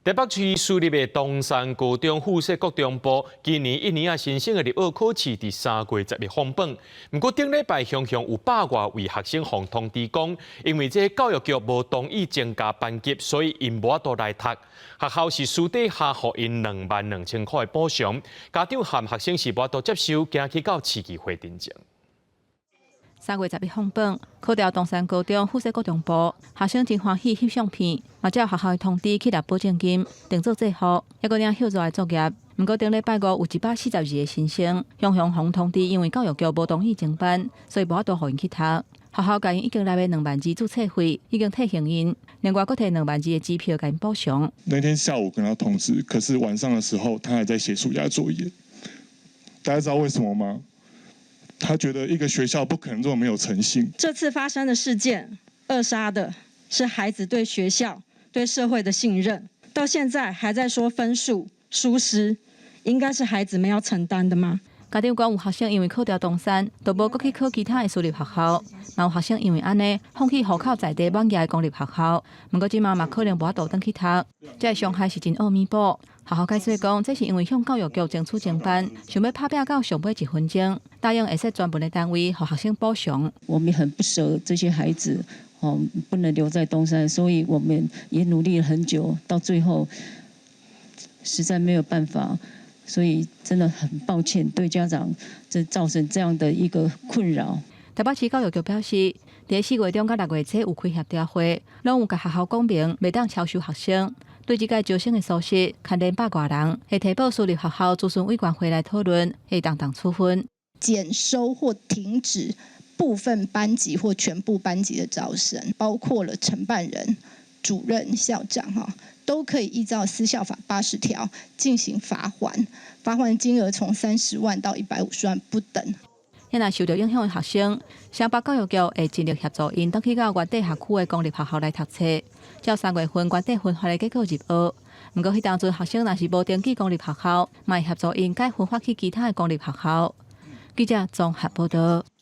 台北市私立的东山高中附设国中部，今年1年啊新生的入学考试伫3月10日封榜。不过顶礼拜雄雄有100多位学生互通知讲，因为这教育局无同意增加班级，所以因无法度来读。学校是私底下互因22000块的补偿，家长和学生是无法度接受，惊去到市议会认证。 3月10日封榜，考调东山高中附设国中部，学生真欢喜翕相片，嘛照学校的通知去拿保证金，订做制服，还佫领休热的作业。不过顶礼拜五有142个新生，雄雄互通知，因为教育局无同意增班，所以无法度互因去读。学校甲因已经拿的2万支注册费已经退还因，另外佫摕2万支的机票甲因补偿。那天下午跟他通知，可是晚上的时候他还在写暑假作业。大家知道为什么吗？ 他觉得一个学校不可能这么没有诚信。这次发生的事件，扼杀的是孩子对学校、对社会的信任。到现在还在说分数疏失，应该是孩子们要承担的吗？家长讲有学生因为考调东山，就无搁去考其他的私立学校。嘛有学生因为安尼，放弃户口在地满业的公立学校。不过即嘛可能无法度转去读，这个伤害是真恶弥补。 学校解释讲，这是因为向教育局争取增班，想要拍拼到上尾1分钟，答应会使专门的单位和学生补偿。我们很不舍这些孩子，不能留在东山，所以我们也努力了很久，到最后实在没有办法，所以真的很抱歉对家长这造成这样的一个困扰。台北市教育局表示，在4月中到6月初有开协调会，拢有甲学校讲明，袂当超收学生。 对这届招生的疏失，牵连100多人，会提报私立学校咨询委员会来讨论，会当处分、减收或停止部分班级或全部班级的招生，包括了承办人、主任、校长都可以依照私校法80条进行罚锾，罚锾金额从30万到150万不等。 因若受到影响的学生，城北教育局会尽力协助因，倒去到原地学区的公立学校来读册。照3月份原地分发的结果入学。不过，迄当阵学生若是无登记公立学校，嘛会协助因改分发去其他的公立学校。记者综合报道。